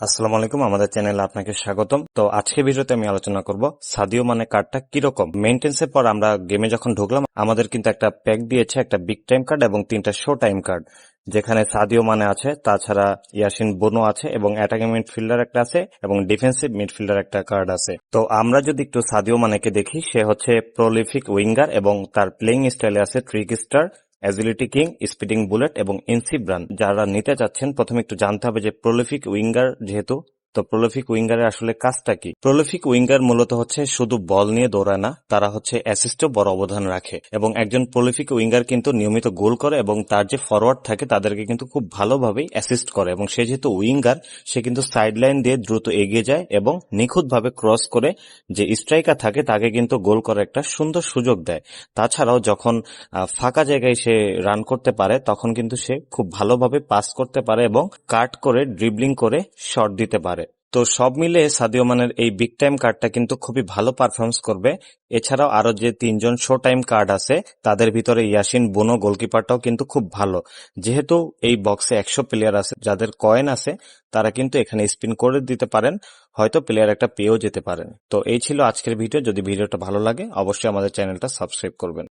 আসসালামু আলাইকুম, আমাদের চ্যানেলে আপনাকে স্বাগতম। তো আজকে ভিডিওতে আমি আলোচনা করব সাদিও মানে কার্ডটা কিরকম। মেইনটেন্সের পর আমরা গেমে যখন ঢুকলাম আমাদের কিন্তু একটা প্যাক দিয়েছে, একটা বিগ টাইম কার্ড এবং 3টা শো টাইম কার্ড, যেখানে সাদিও মানে আছে, তাছাড়া ইয়াসিন বোনো আছে এবং অ্যাটাকিং মিডফিল্ডার একটা আছে এবং ডিফেন্সিভ মিডফিল্ডার একটা কার্ড আছে। তো আমরা যদি একটু সাদিও মানেকে দেখি, সে হচ্ছে প্রলিফিক উইঙ্গার এবং তার প্লেইং স্টাইলে আছে trick star, agility king, speeding bullet এবং ইনসিব্রান। যারা নিতে চাচ্ছেন প্রথমে একটু জানতে হবে যে প্রলিফিক উইঙ্গার যেহেতু, তো প্রলিফিক উইঙ্গারের আসলে কাজটা কি। প্রলিফিক উইঙ্গার মূলত হচ্ছে শুধু বল নিয়ে দৌড়ায় না, তারা হচ্ছে অ্যাসিস্টেও বড় অবদান রাখে এবং একজন প্রলিফিক উইঙ্গার কিন্তু নিয়মিত গোল করে এবং তার যে ফরওয়ার্ড থাকে তাদেরকে কিন্তু খুব ভালোভাবেই অ্যাসিস্ট করে। এবং সে যেহেতু উইঙ্গার, সে কিন্তু সাইড লাইন দিয়ে দ্রুত এগিয়ে যায় এবং নিখুঁতভাবে ক্রস করে যে স্ট্রাইকার থাকে তাকে কিন্তু গোল করার একটা সুন্দর সুযোগ দেয়। তাছাড়াও যখন ফাঁকা জায়গায় সে রান করতে পারে তখন কিন্তু সে খুব ভালোভাবে পাস করতে পারে এবং কাট করে ড্রিবলিং করে শট দিতে পারে। তো সব মিলে সাদিও মানের এই বিগ টাইম কার্ডটা কিন্তু খুবই ভালো পারফরমেন্স করবে। এছাড়াও আরো যে 3জন শো টাইম কার্ড আছে তাদের ভিতরে ইয়াসিন বোনো গোলকিপারটাও কিন্তু খুব ভালো। যেহেতু এই বক্সে 100 প্লেয়ার আছে, যাদের কয়েন আছে তারা কিন্তু এখানে স্পিন করে দিতে পারেন, হয়তো প্লেয়ার একটা পেয়েও যেতে পারেন। তো এই ছিল আজকের ভিডিও। যদি ভিডিওটা ভালো লাগে অবশ্যই আমাদের চ্যানেলটা সাবস্ক্রাইব করবেন।